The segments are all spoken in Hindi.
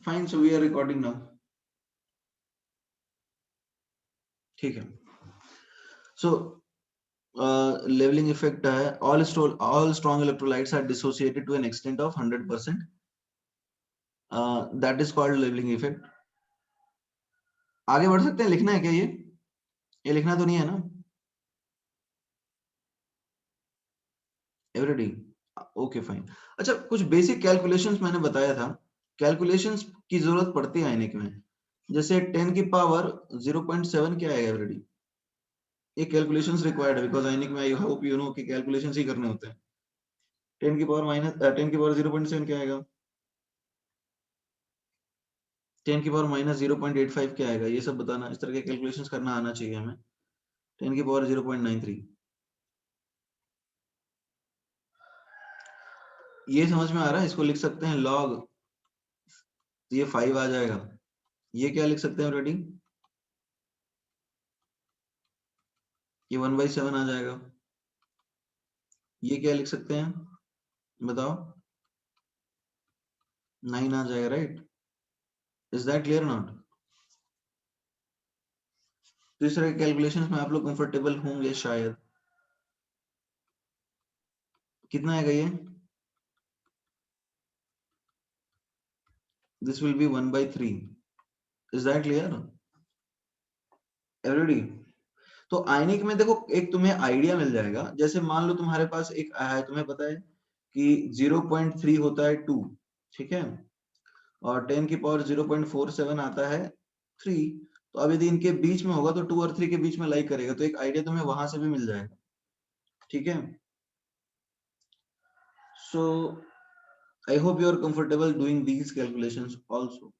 Fine, so we are recording now. ठीक है, सो लेवलिंग इफेक्ट है, all strong electrolytes are dissociated to an extent of 100%. That is called leveling effect. आगे बढ़ सकते हैं, लिखना है क्या ये लिखना तो नहीं है ना एवरीडी? Okay fine. अच्छा, कुछ बेसिक कैलकुलेशंस मैंने बताया था, कैलकुलेशंस की जरूरत पड़ती है आयनिक में। जैसे 10 की पावर 0.7 क्या है एवरीडी? ये कैलकुलेशंस रिक्वायर्ड है, बिकॉज आयनिक में आई होप यू नो कि कैलकुलेशंस ही करने होते हैं। 10 की पावर माइनस 10 की पावर 0.7 क्या आएगा? 10 की पावर माइनस 0.85 क्या आएगा? ये सब बताना, इस तरह के कैलकुलेशंस करना आना चाहिए हमें। 10 की पावर 0.93, ये समझ में आ रहा है? इसको लिख सकते हैं लॉग, ये 5 आ जाएगा। ये क्या लिख सकते हैं ऑलरेडी? ये 1/7 आ जाएगा। ये क्या लिख सकते हैं बताओ? 9 आ जाएगा, right? Is that clear not? तो इस तरह के कैलकुलेशंस में आप लोग कंफर्टेबल होंगे शायद। कितना आएगा ये? This will B 1/3। Is that clear every day? तो आयनिक में देखो, एक तुम्हें आइडिया मिल जाएगा। जैसे मान लो तुम्हारे पास एक है, तुम्हें पता है कि 0.3 होता है 2, ठीक है, और 10 की पावर 0.47 आता है 3। तो अब यदि इनके बीच में होगा तो 2 और 3 के बीच में लाई करेगा, तो एक आइडिया तुम्हें वहां से भी मिल जाएगा। ठीक है, so I hope you are comfortable doing these calculations also.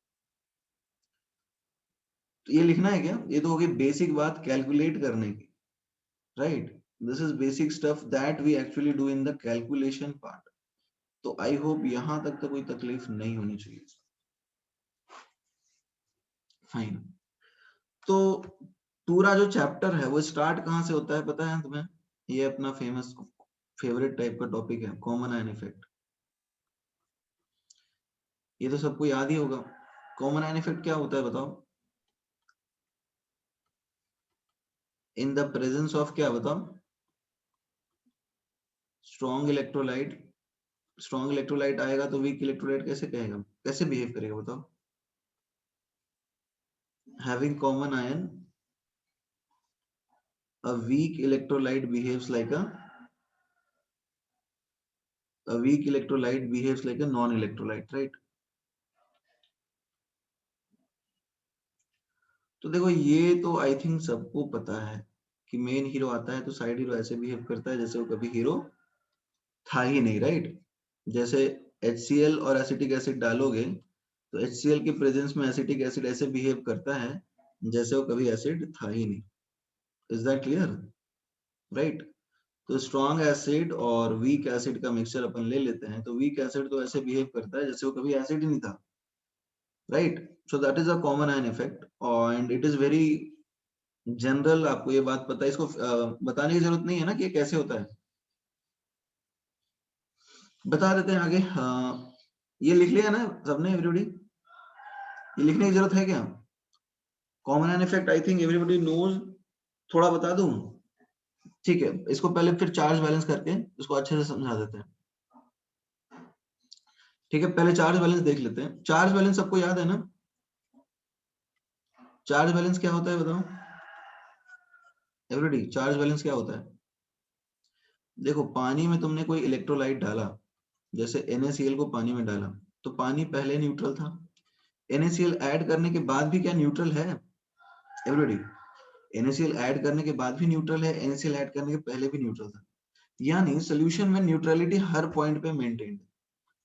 तो ये लिखना है क्या? ये तो होगी बेसिक बात कैलकुलेट करने की, right? This is basic stuff that we actually do in the calculation part. तो आई होप यहां तक तो कोई तकलीफ नहीं होनी चाहिए। फाइन। तो पूरा जो चैप्टर है वो स्टार्ट कहां से होता है पता है तुम्हें? ये अपना फेमस फेवरेट टाइप का टॉपिक है, कॉमन आयन इफेक्ट। ये तो सबको याद ही होगा। कॉमन आयन इफेक्ट क्या होता है बताओ? इन द प्रेजेंस ऑफ क्या बताओ? Strong electrolyte. स्ट्रॉन्ग इलेक्ट्रोलाइट आएगा तो वीक इलेक्ट्रोलाइट कैसे कहेगा, कैसे बिहेव करेगा बताओ? Having common ion, a weak electrolyte behaves like a weak electrolyte behaves like a non-electrolyte, right? तो देखो, ये तो आई थिंक सबको पता है कि मेन हीरो आता है तो साइड हीरो ऐसे बिहेव करता है जैसे वो कभी हीरो था ही नहीं, राइट? जैसे HCl और एसिटिक एसिड डालोगे तो HCl के प्रेजेंस में एसिटिक एसिड ऐसे बिहेव करता है जैसे वो कभी एसिड था ही नहीं। Is that clear? राइट? तो स्ट्रॉन्ग एसिड और वीक एसिड का मिक्सचर अपन ले लेते हैं, तो वीक एसिड तो ऐसे बिहेव करता है जैसे वो कभी एसिड ही नहीं था, right? So that is a common ion effect and it is very general. आपको ये बात पता है, इसको बताने की जरूरत नहीं है ना कि ये कैसे होता है। बता देते हैं आगे। ये लिख लिया ना सबने एवरीबॉडी? ये लिखने की जरूरत है क्या? Common ion effect I think everybody knows. थोड़ा बता दूं? ठीक है, इसको पहले फिर चार्ज बैलेंस करके इसको अच्छे से समझा देते हैं। ठीक है, पहले चार्ज बैलेंस देख लेते हैं। चार्ज बैलेंस सबको याद है ना? चार्ज बैलेंस क्या होता है बताओ एवरीबॉडी? चार्ज बैलेंस क्या होता है? देखो, पानी में तुमने कोई इलेक्ट्रोलाइट डाला, जैसे NaCl को पानी में डाला, तो पानी पहले न्यूट्रल था। NaCl ऐड करने के बाद भी क्या न्यूट्रल है एवरीबॉडी? NaCl ऐड करने के बाद भी न्यूट्रल है, NaCl ऐड करने के पहले भी न्यूट्रल था। यानी सोल्यूशन में न्यूट्रलिटी हर पॉइंट पे मेंटेन्ड है।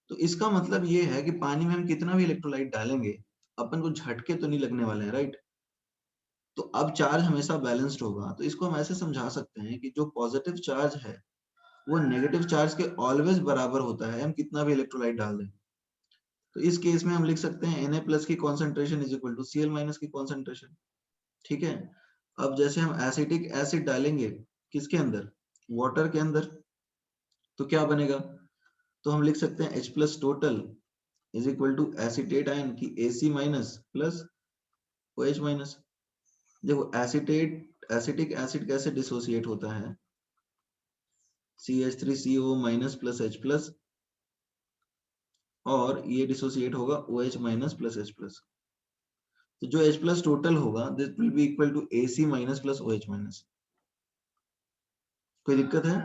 तो इसका मतलब ये है कि पानी में हम कितना भी इलेक्ट्रोलाइट डालेंगे, अपन को झटके तो नहीं लगने वाले हैं, राइट? तो अब चार्ज हमेशा बैलेंस्ड होगा। तो इसको हम ऐसे समझा सकते हैं कि जो पॉजिटिव चार्ज है वो नेगेटिव चार्ज के ऑलवेज बराबर होता है, हम कितना भी इलेक्ट्रोलाइट डाल दें। तो इस केस में हम लिख सकते हैं Na+ की concentration is equal to Cl- की कॉन्सेंट्रेशन। ठीक है, अब जैसे हम एसिटिक एसिड डालेंगे किसके अंदर? वाटर के अंदर, तो क्या बनेगा? तो हम लिख सकते हैं H+ total is equal to acetate ion की AC minus plus OH minus. देखो एसिटिक एसिड कैसे डिसोसिएट होता है, CH3CO minus plus H plus, और ये डिसोसिएट होगा OH minus plus H plus. तो जो H प्लस टोटल होगा this will be equal to AC minus plus OH minus. कोई दिक्कत है?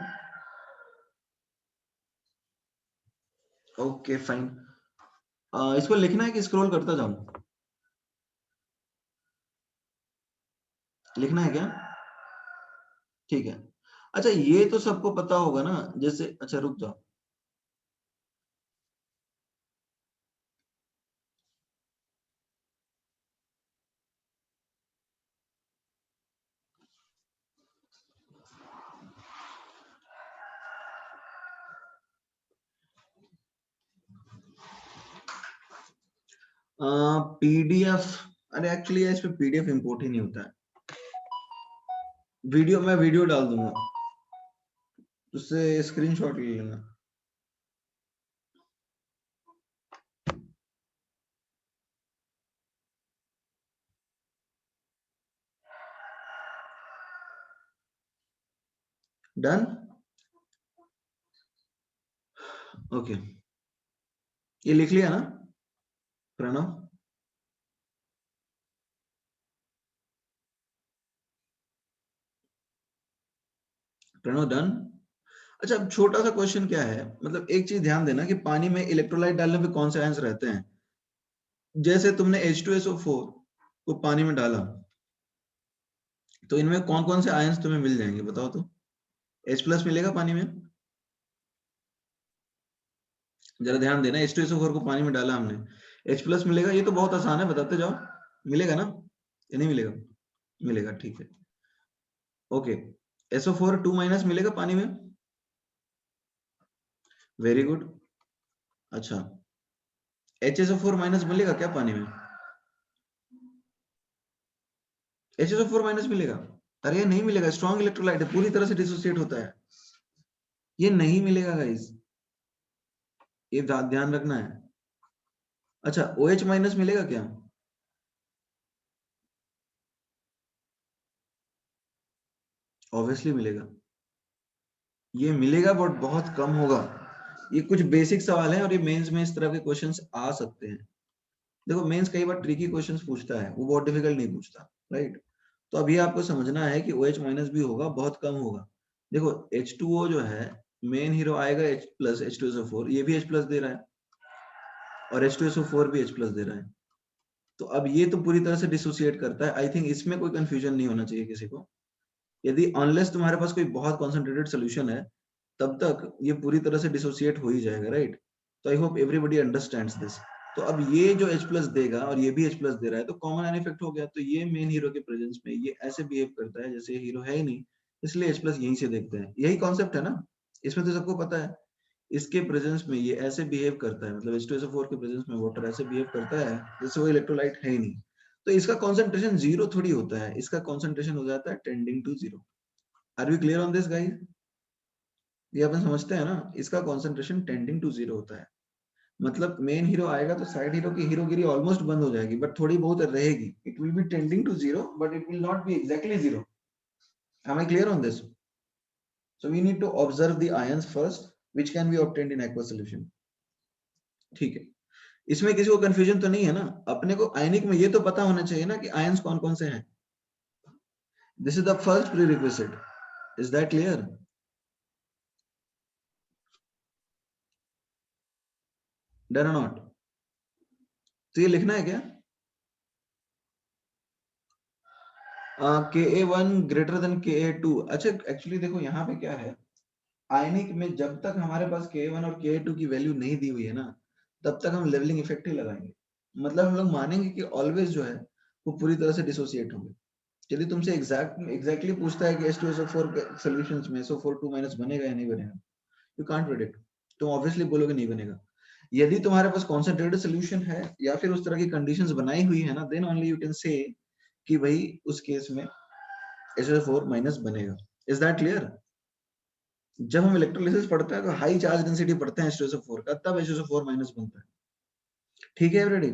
Okay fine. इसको लिखना है कि स्क्रॉल करता जाऊं? लिखना है क्या? ठीक है। अच्छा ये तो सबको पता होगा ना, जैसे अच्छा रुक जाओ, PDF, अरे एक्चुअली इस पे PDF इंपोर्ट ही नहीं होता है। वीडियो, मैं वीडियो डाल दूंगा, उससे स्क्रीनशॉट ले लेना। डन? ओके, ये लिख लिया ना प्रणव? प्रणव डन? अच्छा अब छोटा सा क्वेश्चन क्या है, मतलब एक चीज ध्यान देना कि पानी में इलेक्ट्रोलाइट डालने पे कौन से आयंस रहते हैं। जैसे तुमने H2SO4 को पानी में डाला, तो इनमें कौन कौन से आयंस तुम्हें मिल जाएंगे बताओ तो? H प्लस मिलेगा पानी में, जरा ध्यान देना। H2SO4 को पानी में डाला हमने, H प्लस मिलेगा, ये तो बहुत आसान है, बताते जाओ। मिलेगा ना, ये नहीं मिलेगा? मिलेगा, ठीक है। ओके, SO4 2 माइनस मिलेगा पानी में? Very good. अच्छा, HSO4 माइनस मिलेगा क्या पानी में? HSO4 माइनस मिलेगा? अरे ये नहीं मिलेगा, स्ट्रॉन्ग इलेक्ट्रोलाइट है, पूरी तरह से डिसोसिएट होता है, ये नहीं मिलेगा गाइस, ये ध्यान रखना है। अच्छा OH माइनस मिलेगा क्या? ऑब्वियसली मिलेगा, ये मिलेगा बट बहुत कम होगा। ये कुछ बेसिक सवाल है और ये मेंस में इस तरह के क्वेश्चंस आ सकते हैं। देखो मेंस कई बार ट्रिकी क्वेश्चंस पूछता है, वो बहुत डिफिकल्ट नहीं पूछता, राइट? तो अभी आपको समझना है कि OH माइनस भी होगा, बहुत कम होगा। देखो H2O जो है, मेन हीरो आएगा H प्लस H2SO4, ये भी H प्लस दे रहा है, और H2SO4 भी H प्लस दे रहा है। तो अब ये तो पूरी तरह से डिसोसिएट करता है। आई थिंक इसमें कोई कंफ्यूजन नहीं होना चाहिए किसी को। यदि अनलेस तुम्हारे पास कोई बहुत कॉन्सेंट्रेटेड सोल्यूशन है, तब तक ये पूरी तरह से डिसोसिएट हो ही जाएगा, राइट? तो I hope everybody understands this. तो अब ये जो H प्लस देगा और ये भी H प्लस दे रहा है, तो कॉमन आयन इफेक्ट हो गया। तो ये मेन हीरो के प्रेजेंस में ये ऐसे बिहेव करता है जैसे हीरो है ही नहीं, इसलिए H प्लस यहीं से देखते हैं। यही कॉन्सेप्ट है ना, इसमें तो सबको पता है। इसके प्रेजेंस में ये ऐसे बिहेव करता है, मतलब H2SO4 के प्रेजेंस में वाटर ऐसे बिहेव करता है जैसे वो इलेक्ट्रोलाइट है ही नहीं। तो इसका कॉन्सेंट्रेशन जीरो थोड़ी होता है, इसका कॉन्सेंट्रेशन हो जाता है tending to zero. Are we clear on this guys? ये अपन समझते हैं ना, इसका कॉन्सेंट्रेशन टेंडिंग टू जीरो होता है। मतलब मेन हीरो आएगा तो साइड हीरो की हीरोगिरी ऑलमोस्ट बंद हो जाएगी, बट थोड़ी बहुत रहेगी। It will be tending to zero but it will not be exactly zero. Am I clear on this? So we need to observe the ions first which can be obtained in aqua solution. ठीक है, इसमें किसी को कंफ्यूजन तो नहीं है ना? अपने को आयनिक में ये तो पता होना चाहिए ना कि आयंस कौन कौन से हैं। This is the first prerequisite, is that clear? Done और नॉट? तो ये लिखना है क्या? Ka1 greater than Ka2। अच्छा एक्चुअली देखो यहाँ पे क्या है, आयनिक में जब तक हमारे पास Ka1 और Ka2 की वैल्यू नहीं दी हुई है ना, तब तक हम लेवलिंग इफेक्ट ही लगाएंगे। मतलब हम लोग मानेंगे कि ऑलवेज जो है वो पूरी तरह से डिसोसिएट होंगे। यदि तुमसे एग्जैक्टली पूछता है कि H2SO4 के सॉल्यूशंस में SO4 2 माइनस बनेगा या नहीं बनेगा, यू कांट प्रेडिक्ट, तुम ऑब्वियसली बोलोगे नहीं बनेगा। यदि तुम्हारे पास कॉन्सेंट्रेटेड सोल्यूशन है या फिर उस तरह की कंडीशंस बनाई हुई है ना, then only you can say कि भाई उस केस में HSO4 माइनस बनेगा। Is that clear? जब हम इलेक्ट्रोलिसिस पढ़ते हैं तो हाई चार्ज डेंसिटी पढ़ते हैं H2SO4 का, तब HSO4 माइनस बनता है। ठीक है एवरीबॉडी,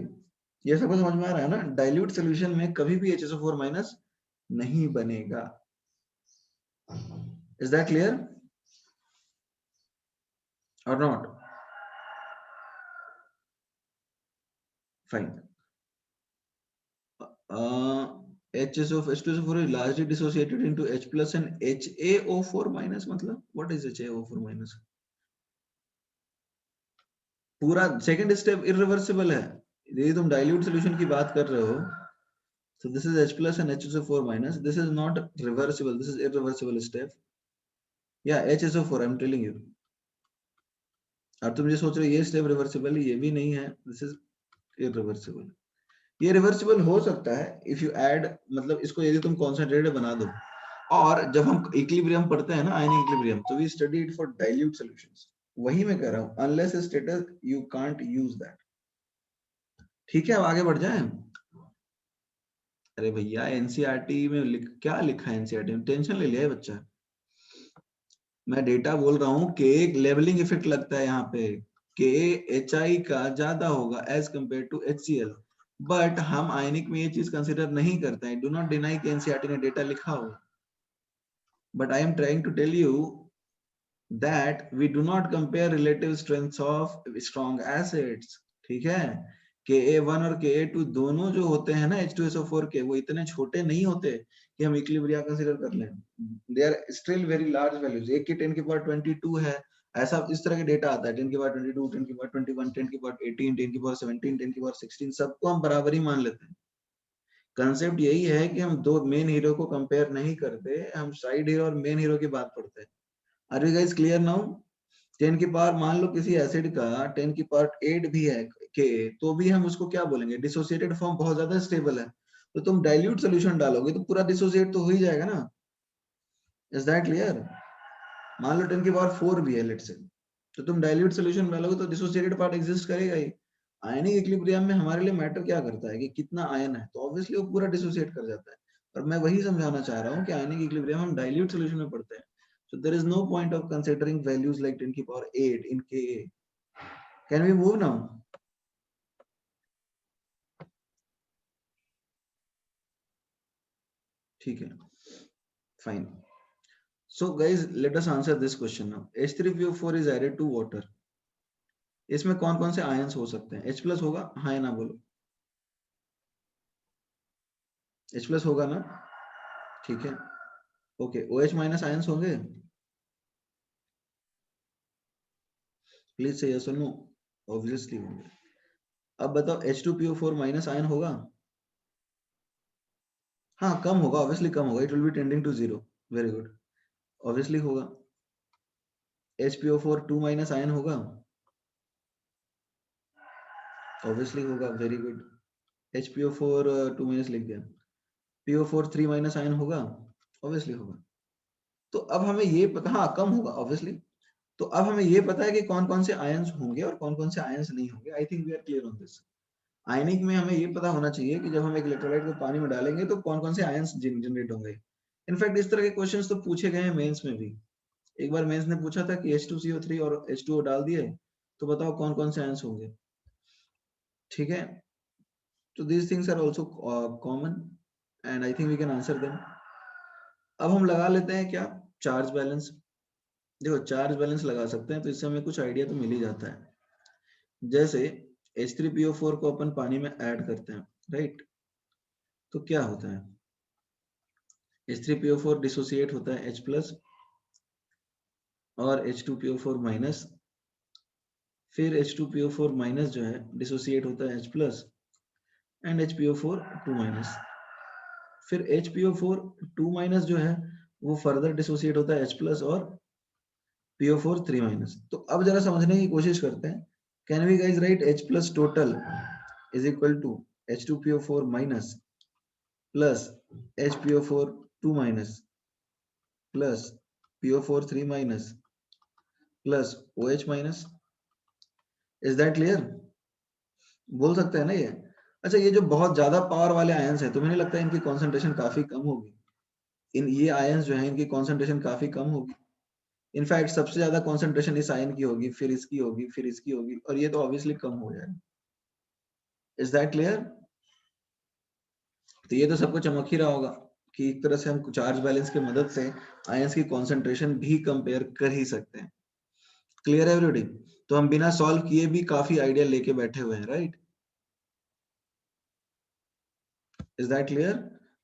ये सबको समझ में आ रहा है ना? डाइल्यूट सॉल्यूशन में कभी भी HSO4 माइनस नहीं बनेगा। इज दैट क्लियर और not? Fine. HSO4 is largely dissociated into H plus and HaO4 minus, मतलब what is HaO4 minus? पूरा सेकंड स्टेप इरिवर्सिबल है। यदि तुम डाइल्यूट सॉल्यूशन की बात कर रहे हो, so this is H plus and HSO4 minus, this is not reversible, this is irreversible step. Yeah, HSO4 I'm telling you. और तुम ये सोच रहे हो ये स्टेप रिवर्सिबल है, ये भी नहीं है, दिस इज इरिवर्सिबल। ये रिवर्सिबल हो सकता है इफ यू ऐड, मतलब इसको यदि तुम कॉन्सेंट्रेटेड बना दो। और जब हम इक्विलिब्रियम पढ़ते हैं ना, आयनिक इक्विलिब्रियम, तो we study it for dilute solutions. वही मैं कह रहा हूं, unless status you can't use that. ठीक है, अब आगे बढ़ जाएं। अरे भैया एनसीईआरटी में क्या लिखा है? एनसीईआरटी में टेंशन ले लिया है बच्चा। मैं डेटा बोल रहा हूँ कि एक लेवलिंग इफेक्ट लगता है यहाँ पे, के HI का ज्यादा होगा as compared to HCl, but हम आयनिक में ये चीज कंसिडर नहीं करते हैं। डू नॉट डिनाई कि एनसीईआरटी ने डेटा लिखा हो, but I am trying to tell you that we do not compare relative strengths of strong acids। ठीक है, Ka1 और Ka2 दोनों जो होते हैं ना H2SO4 के, वो इतने छोटे नहीं होते कि हम इक्विलिब्रिया कंसीडर कर लें। They are still very large values. एक की 10 की पावर 22 है, ऐसा इस तरह के डेटा आता है। 10 की पावर 22, 10 की पावर 21, 10 की पावर 18, 10 की पावर 17, 10 की पावर 16, सबको हम बराबर ही मान लेते हैं। कंसेप्ट यही है कि हम दो मेन हीरो को कंपेयर नहीं करते, हम साइड हीरो और मेन हीरो की बात पढ़ते हैं। Are you guys clear now? 10 की पावर मान लो किसी एसिड का 10 की पावर 8 भी है के, तो भी हम उसको क्या बोलेंगे? डिसोसिएटेड फॉर्म, बहुत ज्यादा स्टेबल है। तो तुम डाइल्यूट सॉल्यूशन डालोगे तो पूरा डिसोसिएट तो हो ही जाएगा ना। Is that clear? मान लो 10 की पावर 4 भी है लेट्स से, तो तुम डाइल्यूट सॉल्यूशन डालोगे तो डिसोसिएटेड पार्ट एग्जिस्ट करेगा ही। आयनिक इक्विलिब्रियम में हमारे लिए मैटर क्या करता है कि कितना आयन है, तो ऑब्वियसली वो पूरा डिसोसिएट कर जाता है। और मैं वही समझाना चाह रहा हूँ कि आयनिक इक्विलिब्रियम हम डाइल्यूट सॉल्यूशन में पढ़ते हैं। So there is no point of considering values like 10 की power 8 in Ka. Can we move now? ठीक है, fine. So guys, let us answer this question now. H3PO4 is added to water. इसमें कौन कौन से आयंस हो सकते हैं? H प्लस होगा, हाँ या ना बोलो? H प्लस होगा ना? ठीक है, ओके। OH माइनस आयंस होंगे? प्लीज से यस और नो। ऑब्वियसली होंगे। अब बताओ H2PO4 माइनस आयन होगा? हाँ कम होगा, ऑब्वियसली कम होगा। It will be tending to zero. Very good, obviously होगा। HPO4 2 माइनस आयन होगा? ऑब्वियसली होगा, वेरी गुड। HPO4 2 माइनस लिख दिया। PO4 3 माइनस आयन होगा? ऑब्वियसली होगा। तो अब हमें ये पता, हाँ कम होगा ऑब्वियसली। तो अब हमें ये पता है कि कौन कौन से आयंस होंगे और कौन कौन से आयंस नहीं होंगे। I think we are clear on this. Ionic में हमें ये पता होना चाहिए कि जब हम एक इलेक्ट्रोलाइट को पानी में डालेंगे तो कौन कौन से आयंस जनरेट होंगे। इनफैक्ट इस तरह के क्वेश्चंस तो पूछे गए हैं मेंस में भी। एक बार मेंस ने पूछा था कि H2CO3 और H2O डाल दिए तो बताओ कौन कौन से आयंस होंगे। ठीक है, तो these things are also common and I think we can answer them. अब हम लगा लेते हैं क्या? Charge balance. देखो चार्ज बैलेंस लगा सकते हैं तो इससे हमें कुछ आइडिया तो मिल ही जाता है। जैसे H3PO4 को अपन पानी में ऐड करते हैं, राइट? तो क्या होता है? H3PO4 डिसोसिएट होता है H प्लस और H2PO4 माइनस, फिर H2PO4 माइनस जो है डिसोसिएट होता है H plus and HPO4 2 minus, फिर HPO4 2 माइनस जो है वो फर्दर डिसोसिएट होता है H प्लस और PO4 3 माइनस। तो अब जरा समझने की कोशिश करते हैं। Can we guys write H plus total is equal to H2PO4 minus plus HPO4 2 minus plus PO4 3 minus plus OH minus. Is that clear? बोल सकते हैं ना ये? अच्छा, ये जो बहुत ज्यादा पावर वाले आयंस हैं, तुम्हें नहीं लगता है इनकी कॉन्सेंट्रेशन काफी कम होगी? इन ये आयंस जो है इनकी कॉन्सेंट्रेशन काफी कम होगी। इनफैक्ट सबसे ज्यादा कॉन्सेंट्रेशन इस आयन की होगी, फिर इसकी होगी, फिर इसकी होगी, और ये तो ऑब्वियसली कम हो जाएगा। Is that clear? तो ये तो सबको चमक ही रहा होगा कि एक तरह से हम चार्ज बैलेंस की मदद से आयंस की कॉन्सेंट्रेशन भी कंपेयर कर ही सकते हैं। क्लियर है एवरीबॉडी? तो हम बिना सॉल्व किए भी काफी आइडिया लेके बैठे हुए हैं, right? Is that clear?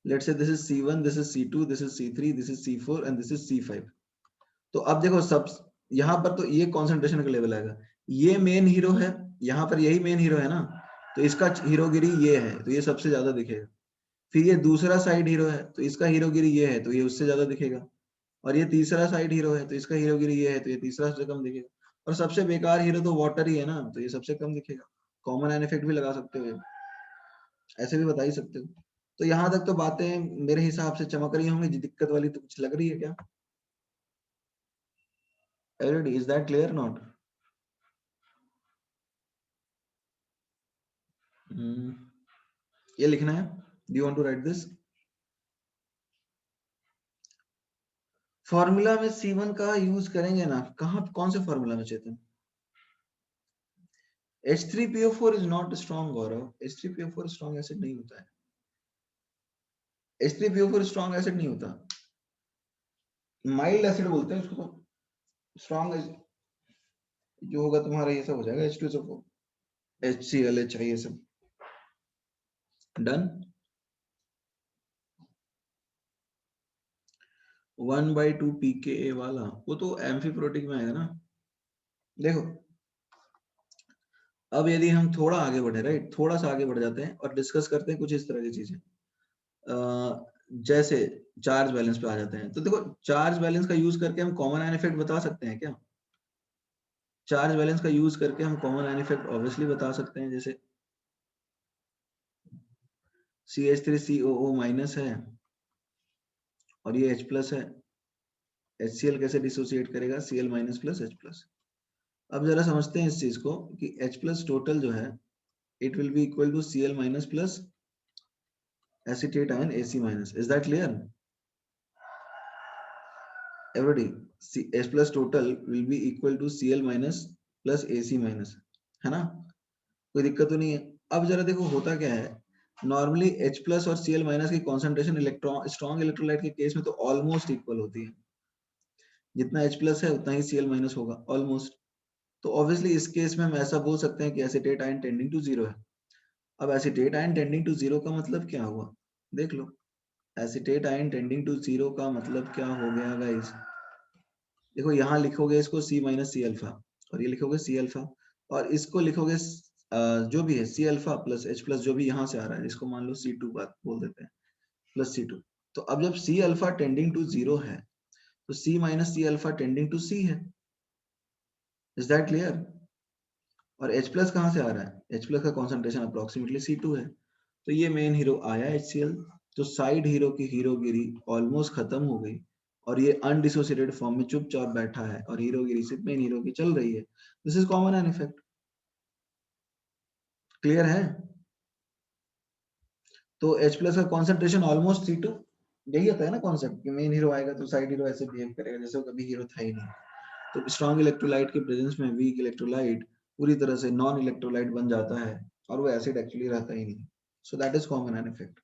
Let's say this is C1, this is C2, this is C3, this is C4 and this is C5। तो अब देखो सब यहाँ पर तो ये कॉन्सेंट्रेशन का लेवल आएगा, ये मेन हीरो है, यहाँ पर यही मेन हीरो है ना, तो इसका हीरोगिरी ये है, तो ये सबसे ज्यादा दिखेगा। फिर ये दूसरा साइड हीरो है, तो इसका हीरोगिरी ये है, तो ये उससे ज्यादा दिखेगा। और ये तीसरा साइड हीरो है, तो इसका हीरोगिरी ये है, तो ये तीसरा से कम दिखेगा। और सबसे बेकार हीरो तो वाटर ही है ना, तो ये सबसे कम दिखेगा। कॉमन एन इफेक्ट भी लगा सकते हो, ऐसे भी बता ही सकते हो। तो यहाँ तक तो बातें मेरे हिसाब से चमक रही होंगी, दिक्कत वाली तो कुछ लग रही है क्या? Everybody, is that clear or not? Hmm. ये लिखना है, do you want to write this? Formula में C1 का यूज करेंगे ना, कहाँ कौन से फॉर्मूला में चेतन? H3PO4 is not strong Gaurav, H3PO4 strong acid नहीं होता है, H3PO4 strong एसिड नहीं होता, माइल्ड एसिड बोलते हैं उसको। तो स्ट्रॉन्ग जो होगा तुम्हारा ये सब हो जाएगा H2SO4, HCl चाहिए सब। डन। 1/2 pKa वाला वो तो एम्फीप्रोटिक में आएगा ना। देखो अब यदि हम थोड़ा आगे बढ़े, राइट, थोड़ा सा आगे बढ़ जाते हैं और डिस्कस करते हैं कुछ इस तरह की चीजें, जैसे चार्ज बैलेंस पे आ जाते हैं। तो देखो चार्ज बैलेंस का यूज करके हम कॉमन आयन इफेक्ट बता सकते हैं क्या? चार्ज बैलेंस का यूज करके हम कॉमन आयन इफेक्ट ऑब्वियसली बता सकते हैं। जैसे CH3COO माइनस है और ये H प्लस है, HCl कैसे डिसोसिएट करेगा? Cl minus plus H plus. अब जरा समझते हैं इस चीज को कि H प्लस टोटल जो है it will be equal to Cl minus plus acetate ion AC minus. Is that clear everybody? H plus total will be equal to Cl minus plus AC minus, है ना? कोई दिक्कत तो नहीं है। अब जरा देखो होता क्या है, नॉर्मली H प्लस और Cl माइनस की कॉन्सेंट्रेशन इलेक्ट्रॉन स्ट्रॉन्ग इलेक्ट्रोलाइट के केस में तो ऑलमोस्ट इक्वल होती है, जितना H प्लस है उतना ही Cl माइनस होगा ऑलमोस्ट। तो ऑब्वियसली इस केस में हम ऐसा बोल सकते हैं कि acetate ion tending to zero है। अब acetate ion tending to zero का मतलब क्या हुआ, देख लो। Acetate ion tending to zero का मतलब क्या हो गया गाइस? देखो यहाँ लिखोगे इसको C माइनस सी अल्फा और ये लिखोगे C अल्फा, और इसको लिखोगे जो भी है C alpha plus H plus जो भी यहाँ से आ रहा है, इसको मान लो C2 बात बोल देते हैं, प्लस C2। तो अब जब C alpha tending to zero है तो C minus C alpha tending to C है। Is that clear? और H प्लस कहाँ से आ रहा है? H प्लस का कॉन्सेंट्रेशन अप्रोक्सीमेटली C2 है। तो ये मेन हीरो आया HCl, तो साइड हीरो की हीरोगिरी ऑलमोस्ट खत्म हो गई और ये अनडिसोसिएटेड फॉर्म में चुपचाप बैठा है और हीरोगिरी सिर्फ मेन हीरो की चल रही है। This is common an effect. Clear है? तो H प्लस का कॉन्सेंट्रेशन ऑलमोस्ट C2, यही होता है ना कॉन्सेप्ट कि मेन हीरो आएगा तो साइड हीरो ऐसे बिहेव करेगा जैसे वो कभी हीरो था ही नहीं। तो स्ट्रॉन्ग इलेक्ट्रोलाइट के प्रेजेंस में वीक इलेक्ट्रोलाइट पूरी तरह से नॉन इलेक्ट्रोलाइट बन जाता है और वो एसिड एक्चुअली रहता ही नहीं। So that is common an effect.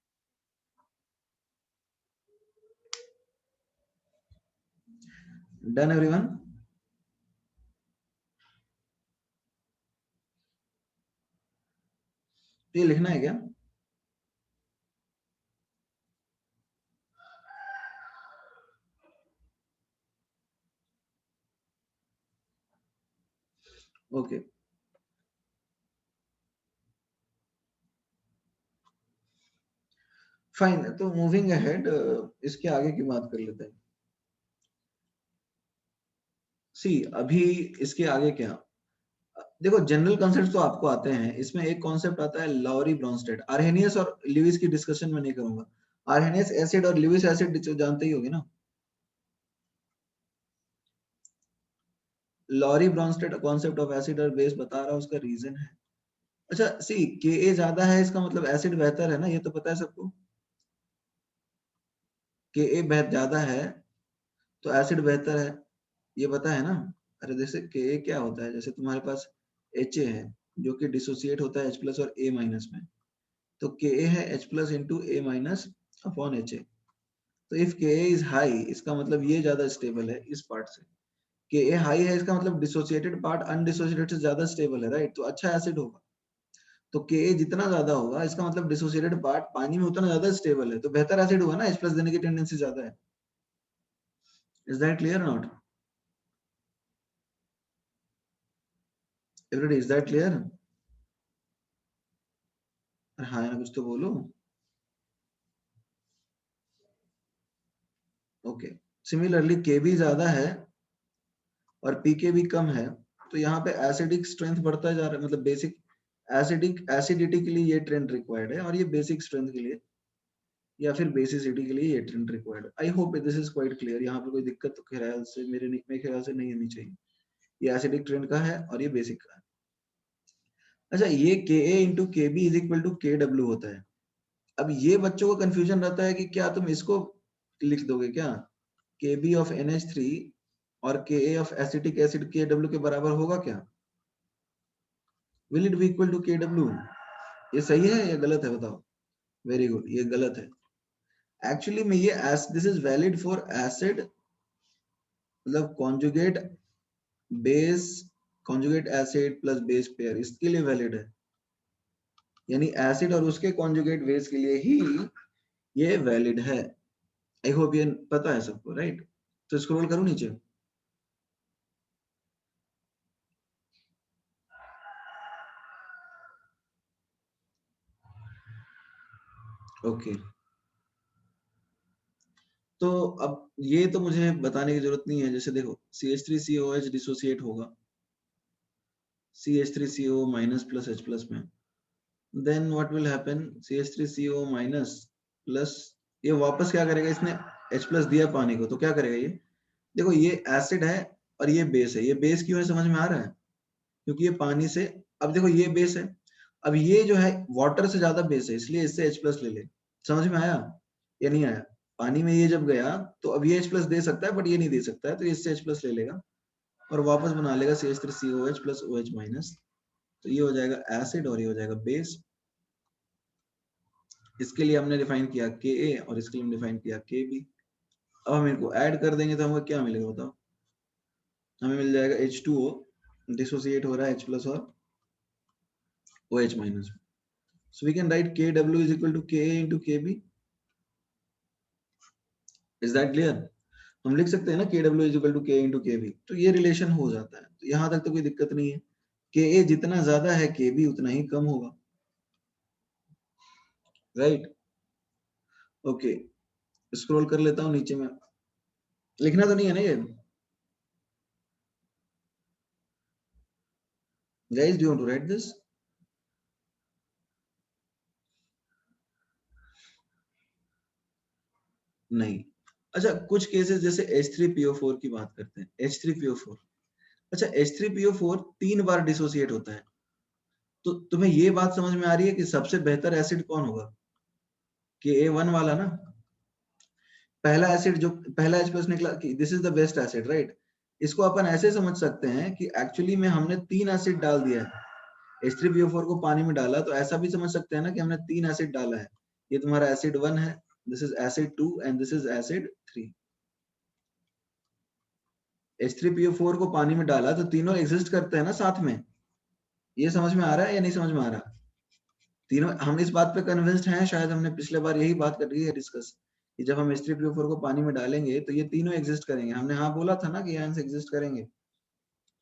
Done everyone? ये लिखना है क्या? Okay fine. तो मूविंग अहेड इसके आगे की बात कर लेते हैं। सी अभी इसके आगे क्या, देखो जनरल कॉन्सेप्ट तो आपको आते हैं, इसमें एक कॉन्सेप्ट आता है लॉरी ब्रॉन्स्टेड। आर्हेनियस और ल्यूइस की डिस्कशन में नहीं करूंगा। आर्हेनियस एसिड और ल्यूइस एसिड जानते ही होगे ना। Lowry Bronsted concept of acid और बेस बता रहा हूं, उसका रीजन है। अच्छा सी के ज्यादा है इसका मतलब एसिड बेहतर है ना, ये तो पता है सबको। के बेहद ज्यादा है तो एसिड बेहतर है, ये पता है ना। अरे जैसे के क्या होता है, जैसे तुम्हारे पास एच है जो कि डिसोसिएट होता है H+ और A- में, तो Ka है H+ into A- upon Ha। तो इफ Ka इज हाई, इसका मतलब ये ज्यादा स्टेबल है इस पार्ट से। Ka हाई है, इसका मतलब डिसोसिएटेड पार्ट अनडिसोसिएटेड से ज्यादा स्टेबल है, राइट? तो अच्छा एसिड होगा। तो Ka जितना ज्यादा होगा, इसका मतलब डिसोसिएटेड पार्ट पानी में उतना ज्यादा स्टेबल है, तो बेहतर एसिड हुआ ना, H+ देने की टेंडेंसी ज्यादा है। Is that clear or not? Everybody, is that clear? हाँ ना, कुछ तो बोलो। ओके, सिमिलरली Kb ज्यादा है और पीके भी कम है, तो यहाँ पे एसिडिक स्ट्रेंथ बढ़ता जा रहा है, मतलब बेसिक एसिडिक एसिडिटी के लिए ये ट्रेंड रिक्वायर्ड है, और ये बेसिक स्ट्रेंथ के लिए या फिर बेसिसिटी के लिए ये ट्रेंड रिक्वायर्ड है। I hope this is quite clear. यहाँ पे कोई दिक्कत तो ख्याल से मेरे ख्याल से नहीं होनी चाहिए। ये एसिडिक ट्रेंड का है और ये बेसिक का है। अच्छा, ये Ka into K B is equal to KW होता है। अब ये बच्चों को कंफ्यूजन रहता है कि क्या तुम इसको लिख दोगे क्या, Kb ऑफ NH3 और Ka of acetic acid KW के बराबर होगा क्या? Will it be equal to KW? ये सही है या गलत है, बताओ। वेरी गुड, ये गलत है। एक्चुअली में ये this is valid for acid, मतलब conjugate base, conjugate acid plus base pair, इसके लिए वैलिड है। यानी एसिड और उसके कॉन्जुगेट बेस के लिए ही ये वैलिड है। आई होप ये पता है सबको, राइट? तो स्क्रॉल करूं नीचे। ओके, तो अब ये तो मुझे बताने की जरूरत नहीं है। जैसे देखो, CH3COH डिसोसिएट होगा CH3CO minus plus H plus में, then what will happen, CH3CO minus plus, ये वापस क्या करेगा, इसने H प्लस दिया पानी को, तो क्या करेगा ये, देखो ये एसिड है और ये बेस है। ये बेस क्यों है समझ में आ रहा है? क्योंकि ये पानी से, अब देखो ये बेस है, अब ये जो है वाटर से ज्यादा बेस है, इसलिए इससे H प्लस ले ले। समझ में आया या नहीं आया? पानी में ये जब गया तो अब ये H प्लस दे सकता है, बट ये नहीं दे सकता है, तो इससे H प्लस ले लेगा और वापस बना लेगा CH3COH प्लस OH माइनस। तो ये हो जाएगा एसिड और ये हो जाएगा बेस। इसके लिए हमने डिफाइन किया Ka और इसके लिए हमने डिफाइन किया Kb। अब हम इनको ऐड कर देंगे तो हमें क्या मिलेगा बताओ? हमें मिल जाएगा H2O, डिसोसिएट हो रहा है H प्लस और OH minus. So we can write Kw is equal to Ka into Kb. Is that clear? हम लिख सकते हैं ना Kw is equal to K into Kb, तो ये रिलेशन हो जाता है। तो यहाँ तक तो कोई दिक्कत नहीं है। Ka जितना ज्यादा है Kb उतना ही कम होगा, राइट? ओके, स्क्रॉल कर लेता हूँ नीचे में। लिखना तो नहीं है ना ये? Guys, do you want to write this? नहीं। अच्छा, कुछ केसेस जैसे H3PO4 की बात करते हैं। H3PO4, अच्छा H3PO4 3 बार डिसोसिएट होता है, तो तुम्हें ये बात समझ में आ रही है कि सबसे बेहतर एसिड कौन होगा? Ka1 वाला ना, पहला एसिड जो पहला H प्लस निकला कि this is the best acid, right? इसको अपन ऐसे समझ सकते हैं कि एक्चुअली में हमने 3 एसिड डाल दिया है। H3PO4 को पानी में डाला, तो ऐसा भी समझ सकते हैं ना कि हमने 3 एसिड डाला है। ये तुम्हारा एसिड 1 है, this is acid 2 and this is acid 3। H3PO4 को पानी में डाला तो तीनों एग्जिस्ट करते हैं ना साथ में। ये समझ में आ रहा है या नहीं समझ में आ रहा? तीनों हम इस बात पे कन्विंस्ड हैं, शायद हमने पिछले बार यही बात कर रही है डिस्कस, कि जब हम H3PO4 को पानी में डालेंगे तो ये तीनों एग्जिस्ट करेंगे। हमने हाँ बोला था ना कि आयंस एग्जिस्ट करेंगे।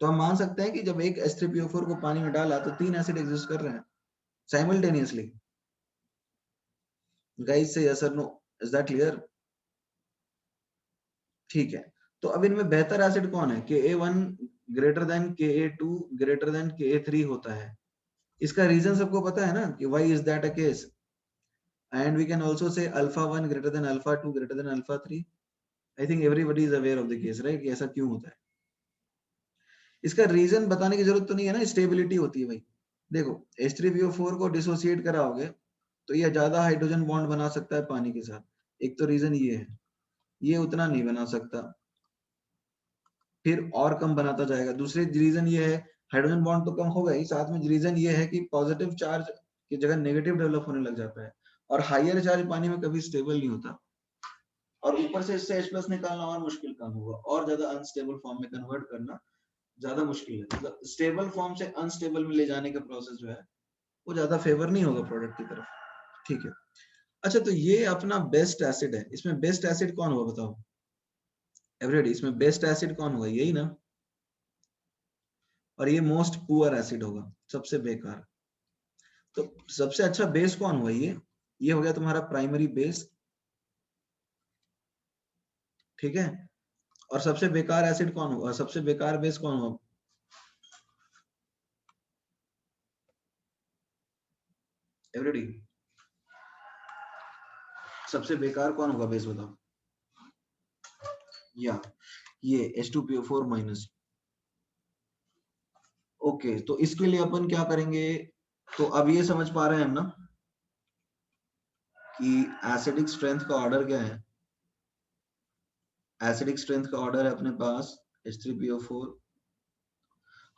तो हम मान सकते हैं कि जब एक H3PO4 को पानी में डाला तो 3 एसिड एग्जिस्ट कर रहे हैं साइमल्टेनियसली। गाइस से यस और नो, इज दैट क्लियर? ठीक है, तो अब इनमें बेहतर एसिड कौन है? Ka1 greater than Ka2 greater than Ka3 होता है। इसका रीजन सबको पता है ना कि why is that a case? And we can also say alpha 1 greater than alpha 2 greater than alpha 3. I think everybody is aware of the case, right? कि ऐसा क्यों होता है? इसका रीजन बताने की जरूरत तो नहीं है ना, स्टेबिलिटी होती है भाई। देखो, H3PO4 को डिसोसिएट कराओगे तो ये ज्यादा हाइड्रोजन बॉन्ड बना सकता है पानी के साथ, एक तो रीजन ये है। ये उतना नहीं बना सकता, फिर और कम बनाता जाएगा। दूसरे रीजन ये है, हाइड्रोजन बॉन्ड तो कम होगा ही, साथ में रीजन ये है कि पॉजिटिव चार्ज की जगह नेगेटिव डेवलप होने लग जाता है, और हाइयर चार्ज पानी में कभी स्टेबल नहीं होता, और ऊपर से इससे H+ निकालना और मुश्किल काम होगा, और ज्यादा अनस्टेबल फॉर्म में कन्वर्ट करना ज्यादा मुश्किल है। मतलब स्टेबल फॉर्म से अनस्टेबल में ले जाने का प्रोसेस जो है वो ज्यादा फेवर नहीं होगा प्रोडक्ट की तरफ, ठीक है। अच्छा, तो ये अपना बेस्ट एसिड है, इसमें बेस्ट एसिड कौन हुआ बताओ एवरीबॉडी, इसमें बेस्ट एसिड कौन होगा, यही ना, और ये मोस्ट पुअर एसिड होगा, सबसे बेकार। तो सबसे अच्छा बेस कौन हुआ, ये हो गया तुम्हारा प्राइमरी बेस, ठीक है। और सबसे बेकार एसिड कौन हुआ, सबसे बेकार बेस कौन हुआ एवरीबॉडी, सबसे बेकार कौन होगा बेस बताओ, या ये H2PO4 माइनस। ओके, तो इसके लिए अपन क्या करेंगे, तो अब ये समझ पा रहे हैं हम ना कि एसिडिक स्ट्रेंथ का ऑर्डर क्या है। एसिडिक स्ट्रेंथ का ऑर्डर है अपने पास H3PO4।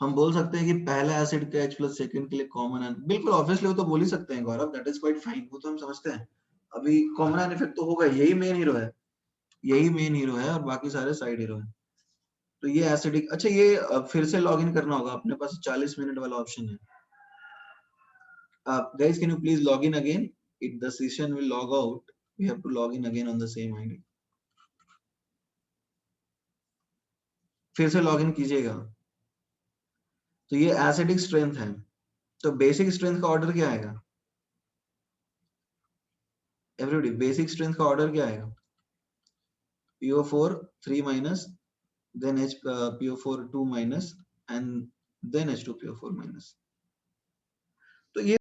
हम बोल सकते हैं कि पहला एसिड का H+ सेकंड के लिए कॉमन है, बिल्कुल ऑब्वियसली वो तो बोल ही सकते हैं गौरव, दैट इज क्वाइट फाइन, वो तो हम समझते हैं। अभी कॉमन एन इफेक्ट तो होगा, यही मेन हीरो है, यही मेन हीरो है, और बाकी सारे साइड हीरो है। तो ये एसिडिक, अच्छा ये फिर से लॉग इन करना होगा, अपने पास 40 मिनट वाला ऑप्शन है। Guys, can you please log in again? If the session will log out, we have to log in again on the same ID. फिर से लॉग इन कीजिएगा। तो ये एसिडिक स्ट्रेंथ है, तो बेसिक स्ट्रेंथ का ऑर्डर क्या आएगा एवरीबॉडी, बेसिक स्ट्रेंथ का ऑर्डर क्या आएगा, PO4 3 minus, then PO4 2 minus, and then H2PO4 minus। तो ये